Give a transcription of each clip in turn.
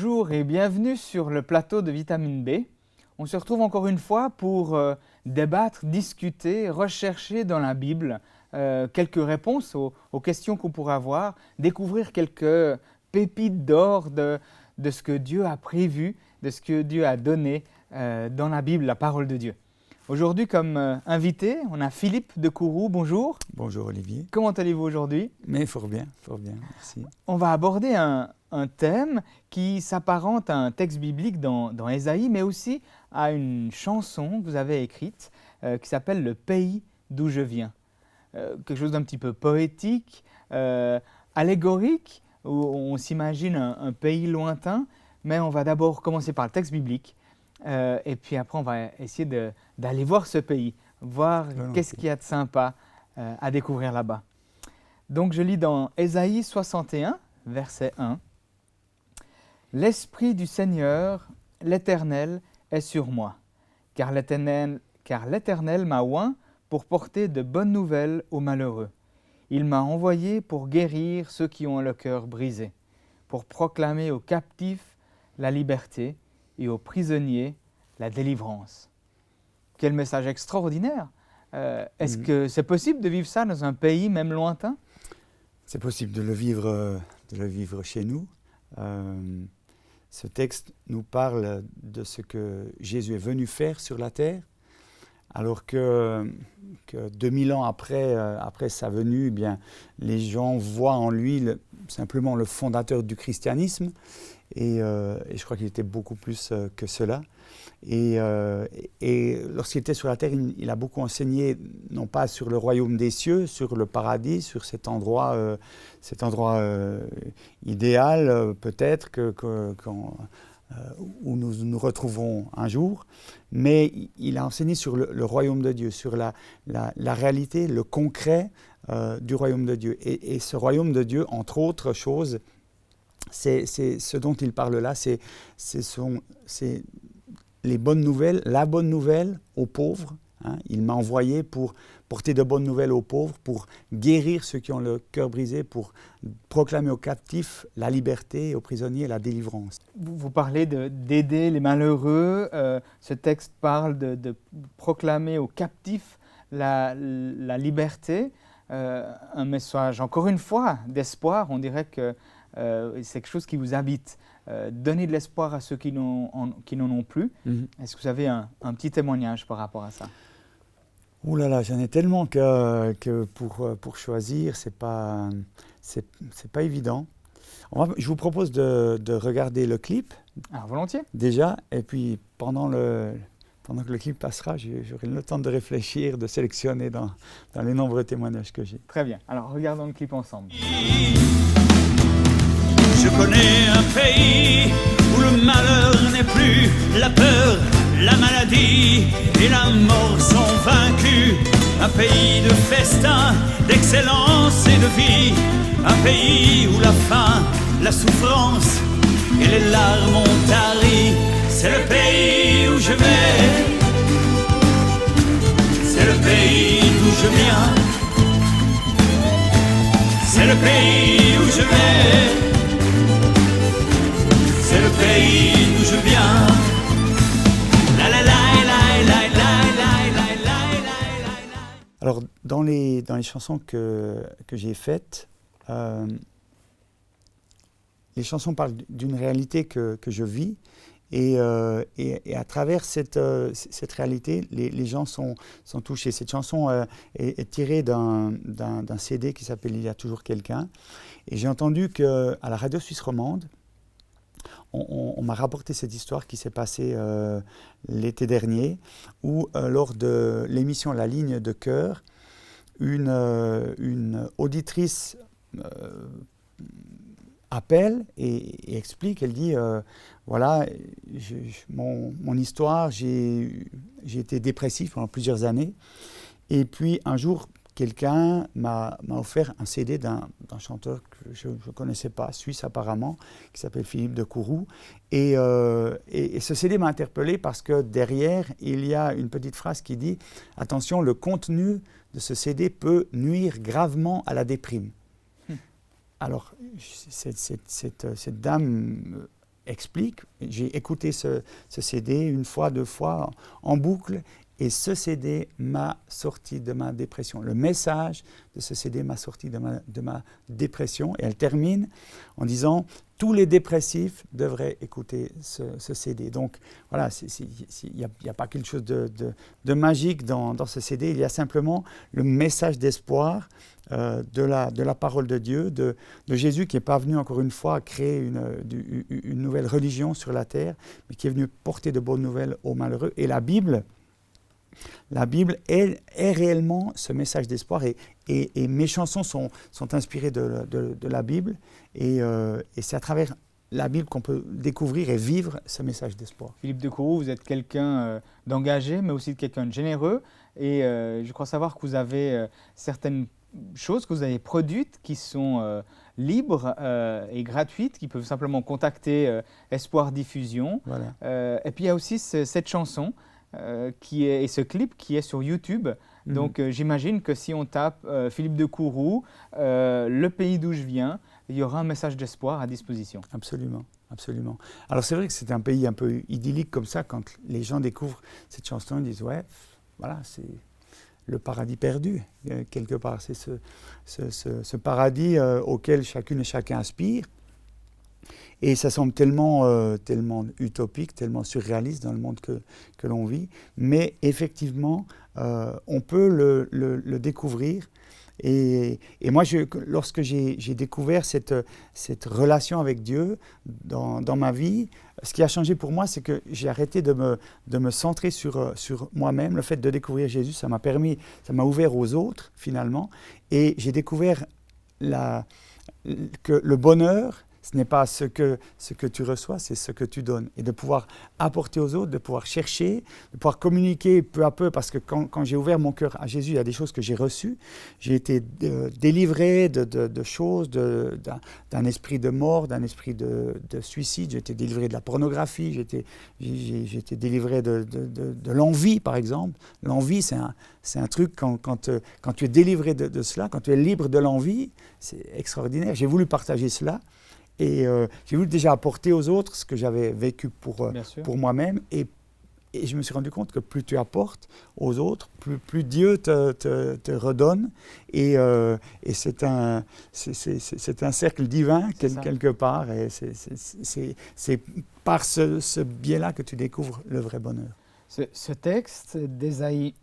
Bonjour et bienvenue sur le plateau de Vitamine B. On se retrouve encore une fois pour débattre, discuter, rechercher dans la Bible quelques réponses aux questions qu'on pourrait avoir, découvrir quelques pépites d'or de ce que Dieu a prévu, de ce que Dieu a donné dans la Bible, la parole de Dieu. Aujourd'hui, comme invité, on a Philippe de Kourou. Bonjour. Bonjour Olivier. Comment allez-vous aujourd'hui? Mais fort bien, merci. On va aborder un thème qui s'apparente à un texte biblique dans Ésaïe, mais aussi à une chanson que vous avez écrite qui s'appelle « Le pays d'où je viens ». Quelque chose d'un petit peu poétique, allégorique, où on s'imagine un pays lointain, mais on va d'abord commencer par le texte biblique, et puis après on va essayer d'aller voir ce pays, voir qu'est-ce qu'il y a de sympa à découvrir là-bas. Donc je lis dans Ésaïe 61, verset 1. « L'Esprit du Seigneur, l'Éternel, est sur moi, car l'Éternel m'a oint pour porter de bonnes nouvelles aux malheureux. Il m'a envoyé pour guérir ceux qui ont le cœur brisé, pour proclamer aux captifs la liberté et aux prisonniers la délivrance. » Quel message extraordinaire! Est-ce que c'est possible de vivre ça dans un pays même lointain? C'est possible de le vivre chez nous. Ce texte nous parle de ce que Jésus est venu faire sur la terre, alors que 2000 ans après sa venue, eh bien, les gens voient en lui simplement le fondateur du christianisme, et je crois qu'il était beaucoup plus que cela. Et lorsqu'il était sur la terre, il a beaucoup enseigné, non pas sur le royaume des cieux, sur le paradis, sur cet endroit idéal peut-être où nous nous retrouverons un jour, mais il a enseigné sur le royaume de Dieu, sur la réalité, le concret du royaume de Dieu. Et ce royaume de Dieu, entre autres choses, c'est ce dont il parle là, c'est les bonnes nouvelles, la bonne nouvelle aux pauvres. Il m'a envoyé pour porter de bonnes nouvelles aux pauvres, pour guérir ceux qui ont le cœur brisé, pour proclamer aux captifs la liberté et aux prisonniers la délivrance. Vous parlez d'aider les malheureux. Ce texte parle de proclamer aux captifs la liberté. Un message, encore une fois, d'espoir. On dirait que c'est quelque chose qui vous habite. Donner de l'espoir à ceux qui n'en ont plus. Est-ce que vous avez un petit témoignage par rapport à ça? Ouh là là, j'en ai tellement que pour choisir, c'est pas évident. Je vous propose de regarder le clip. Ah, volontiers. Déjà, et puis pendant que le clip passera, j'aurai le temps de réfléchir, de sélectionner dans les nombreux témoignages que j'ai. Très bien. Alors, regardons le clip ensemble. Je connais un pays où le malheur n'est plus, la peur, la maladie et la mort sont vaincus. Un pays de festin, d'excellence et de vie. Un pays où la faim, la souffrance et les larmes ont tari. C'est le pays où je vais. C'est le pays d'où je viens. C'est le pays où je vais. C'est le pays d'où je viens. La la la la la la la la la. Alors dans les chansons que j'ai faites, les chansons parlent d'une réalité que je vis, et à travers cette réalité, les gens sont touchés. Cette chanson est tirée d'un CD qui s'appelle « Il y a toujours quelqu'un », et j'ai entendu qu'à la radio suisse romande, on m'a rapporté cette histoire qui s'est passée l'été dernier, où lors de l'émission La Ligne de Cœur, une auditrice appelle et explique, elle dit voilà, mon histoire, j'ai été dépressif pendant plusieurs années, et puis un jour, quelqu'un m'a offert un CD d'un chanteur que je ne connaissais pas, suisse apparemment, qui s'appelle Philippe de Kourou. Et ce CD m'a interpellé parce que derrière, il y a une petite phrase qui dit « Attention, le contenu de ce CD peut nuire gravement à la déprime. » Alors, cette dame explique. J'ai écouté ce CD une fois, 2 fois, en boucle, et ce CD m'a sorti de ma dépression. Le message de ce CD m'a sorti de ma dépression. Et elle termine en disant « Tous les dépressifs devraient écouter ce CD ». Donc voilà, il n'y a pas quelque chose de magique dans ce CD. Il y a simplement le message d'espoir de la parole de Dieu, de Jésus qui n'est pas venu encore une fois créer une nouvelle religion sur la terre, mais qui est venu porter de bonnes nouvelles aux malheureux. Et la Bible est réellement ce message d'espoir et mes chansons sont inspirées de la Bible et c'est à travers la Bible qu'on peut découvrir et vivre ce message d'espoir. Philippe de Courroux, vous êtes quelqu'un d'engagé, mais aussi de quelqu'un de généreux et je crois savoir que vous avez certaines choses que vous avez produites qui sont libres et gratuites, qui peuvent simplement contacter Espoir Diffusion. Voilà. Et puis il y a aussi cette chanson et ce clip qui est sur YouTube. Donc j'imagine que si on tape Philippe de Courroux, le pays d'où je viens, il y aura un message d'espoir à disposition. Absolument, absolument. Alors c'est vrai que c'est un pays un peu idyllique comme ça, quand les gens découvrent cette chanson, ils disent « ouais, voilà, c'est le paradis perdu, quelque part. » C'est ce paradis auquel chacune et chacun aspire. Et ça semble tellement utopique, tellement surréaliste dans le monde que l'on vit. Mais effectivement, on peut le découvrir. Et moi, lorsque j'ai découvert cette relation avec Dieu dans ma vie, ce qui a changé pour moi, c'est que j'ai arrêté de me centrer sur moi-même. Le fait de découvrir Jésus, ça m'a ouvert aux autres, finalement. Et j'ai découvert que le bonheur, ce n'est pas ce que tu reçois, c'est ce que tu donnes. Et de pouvoir apporter aux autres, de pouvoir chercher, de pouvoir communiquer peu à peu, parce que quand j'ai ouvert mon cœur à Jésus, il y a des choses que j'ai reçues. J'ai été délivré de choses, d'un esprit de mort, d'un esprit de suicide. J'ai été délivré de la pornographie, j'ai été délivré de l'envie, par exemple. L'envie, c'est un truc, quand tu es délivré de cela, quand tu es libre de l'envie, c'est extraordinaire. J'ai voulu partager cela. Et j'ai voulu déjà apporter aux autres ce que j'avais vécu pour moi-même. Et je me suis rendu compte que plus tu apportes aux autres, plus Dieu te redonne. Et c'est un cercle divin quelque part. Et c'est par ce biais-là que tu découvres le vrai bonheur. Ce texte d'Ésaïe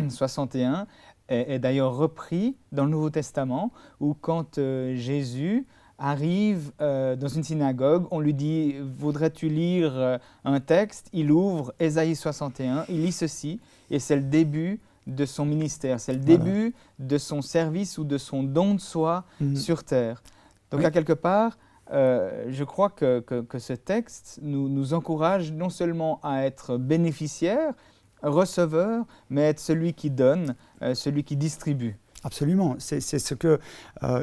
61 est d'ailleurs repris dans le Nouveau Testament, où quand Jésus arrive dans une synagogue, on lui dit « Voudrais-tu lire un texte ?» Il ouvre Ésaïe 61, il lit ceci, et c'est le début de son ministère, c'est le début de son service ou de son don de soi sur terre. Donc à quelque part, je crois que ce texte nous encourage non seulement à être bénéficiaire, receveur, mais être celui qui donne, celui qui distribue. Absolument. C'est ce que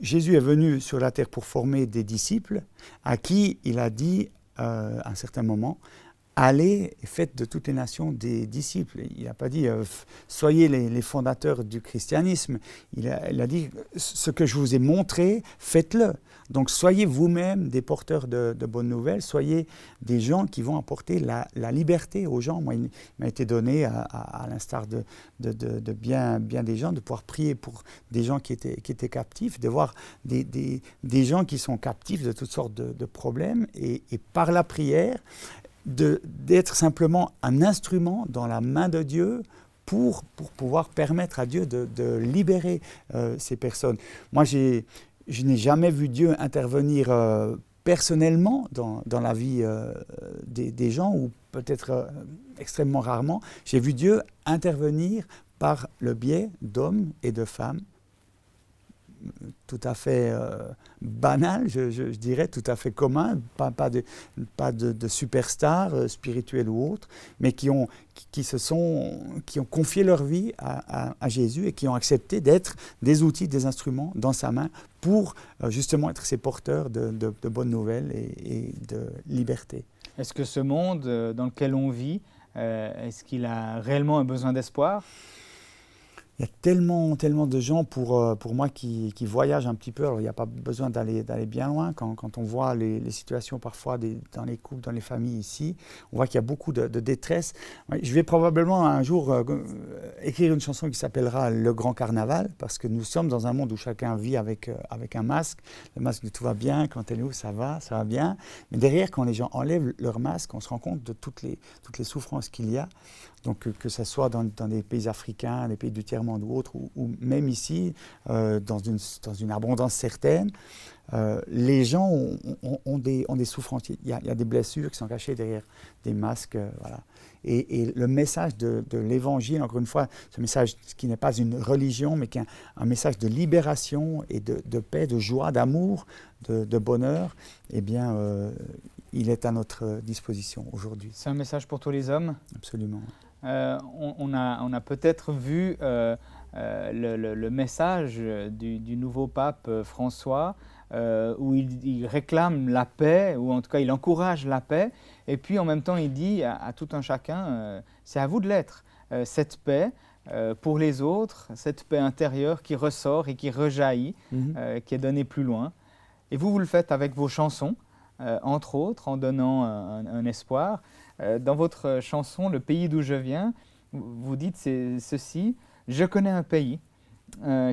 Jésus est venu sur la terre pour former des disciples à qui il a dit à un certain moment « Allez et faites de toutes les nations des disciples ». Il n'a pas dit « Soyez les fondateurs du christianisme ». Il a dit « Ce que je vous ai montré, faites-le ». Donc soyez vous-même des porteurs de bonnes nouvelles, soyez des gens qui vont apporter la liberté aux gens. Moi, il m'a été donné, à l'instar de bien des gens, de pouvoir prier pour des gens qui étaient captifs, de voir des gens qui sont captifs de toutes sortes de problèmes et par la prière, d'être simplement un instrument dans la main de Dieu pour pouvoir permettre à Dieu de libérer ces personnes. Moi, je n'ai jamais vu Dieu intervenir personnellement dans la vie des gens, ou peut-être extrêmement rarement. J'ai vu Dieu intervenir par le biais d'hommes et de femmes, tout à fait banal, je dirais, tout à fait commun, pas de superstars spirituels ou autres, mais qui ont confié leur vie à Jésus et qui ont accepté d'être des outils, des instruments dans sa main pour justement être ces porteurs de bonnes nouvelles et de liberté. Est-ce que ce monde dans lequel on vit, est-ce qu'il a réellement un besoin d'espoir ? Il y a tellement de gens pour moi qui voyagent un petit peu. Alors, il n'y a pas besoin d'aller bien loin. Quand on voit les situations parfois dans les couples, dans les familles ici, on voit qu'il y a beaucoup de détresse. Je vais probablement un jour écrire une chanson qui s'appellera « Le Grand Carnaval » parce que nous sommes dans un monde où chacun vit avec un masque. Le masque, tout va bien. Quand elle est où, ça va bien. Mais derrière, quand les gens enlèvent leur masque, on se rend compte de toutes les souffrances qu'il y a. Donc que ce soit dans des pays africains, les pays du tiers-monde ou autres, ou même ici, dans une abondance certaine, les gens ont des souffrances. Il y a des blessures qui sont cachées derrière des masques. Voilà. Et le message de l'Évangile, encore une fois, ce message qui n'est pas une religion, mais qui est un message de libération et de paix, de joie, d'amour, de bonheur, eh bien, il est à notre disposition aujourd'hui. C'est un message pour tous les hommes? Absolument. On a peut-être vu le message du nouveau pape François où il réclame la paix, ou en tout cas il encourage la paix, et puis en même temps il dit à tout un chacun, c'est à vous de l'être, cette paix pour les autres, cette paix intérieure qui ressort et qui rejaillit, qui est donnée plus loin. Et vous le faites avec vos chansons, entre autres, en donnant un espoir. Dans votre chanson « Le pays d'où je viens », vous dites ceci: « Je connais un pays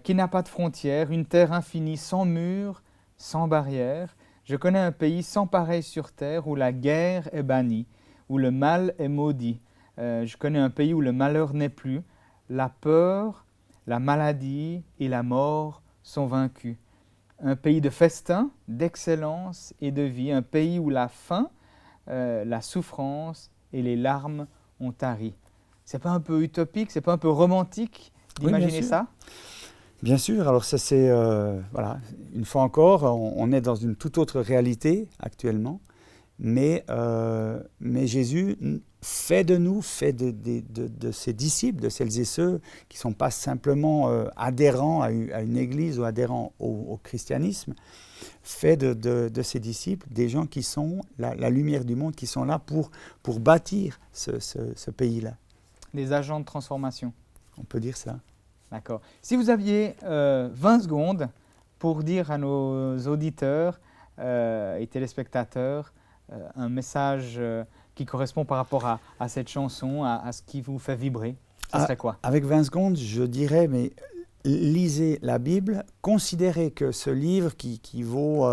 qui n'a pas de frontières, une terre infinie, sans murs, sans barrières. Je connais un pays sans pareil sur terre, où la guerre est bannie, où le mal est maudit. Je connais un pays où le malheur n'est plus, la peur, la maladie et la mort sont vaincus. Un pays de festin, d'excellence et de vie, un pays où la faim, la souffrance et les larmes ont tari. » C'est pas un peu utopique, c'est pas un peu romantique d'imaginer ça? Bien sûr, alors ça c'est, voilà, une fois encore, on est dans une toute autre réalité actuellement, mais Jésus fait de ses disciples, de celles et ceux qui ne sont pas simplement adhérents à une église ou adhérents au christianisme, fait de ses disciples des gens qui sont la lumière du monde, qui sont là pour bâtir ce pays-là. Des agents de transformation. On peut dire ça. D'accord. Si vous aviez 20 secondes pour dire à nos auditeurs et téléspectateurs un message qui correspond par rapport à cette chanson, à ce qui vous fait vibrer, ce serait quoi? Avec 20 secondes, je dirais, mais lisez la Bible, considérez que ce livre qui vaut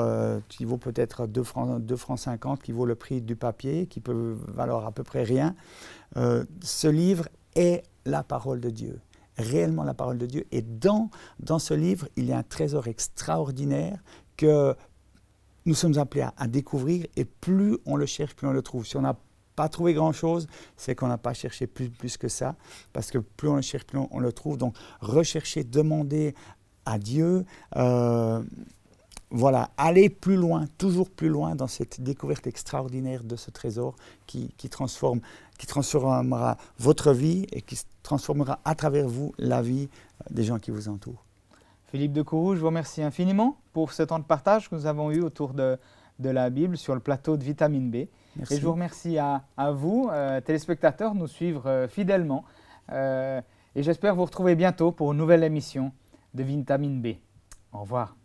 peut-être 2 francs 50, qui vaut le prix du papier, qui peut valoir à peu près rien, ce livre est la parole de Dieu, réellement la parole de Dieu. Et dans ce livre, il y a un trésor extraordinaire que nous sommes appelés à découvrir, et plus on le cherche, plus on le trouve. Si on n'a pas trouvé grand-chose, c'est qu'on n'a pas cherché plus que ça, parce que plus on le cherche, plus on le trouve. Donc, rechercher, demander à Dieu, voilà, aller plus loin, toujours plus loin dans cette découverte extraordinaire de ce trésor qui transformera votre vie et qui transformera à travers vous la vie des gens qui vous entourent. Philippe de Courroux, je vous remercie infiniment pour ce temps de partage que nous avons eu autour de la Bible sur le plateau de Vitamine B. Merci. Et je vous remercie à vous, téléspectateurs, de nous suivre fidèlement. Et j'espère vous retrouver bientôt pour une nouvelle émission de Vitamine B. Au revoir.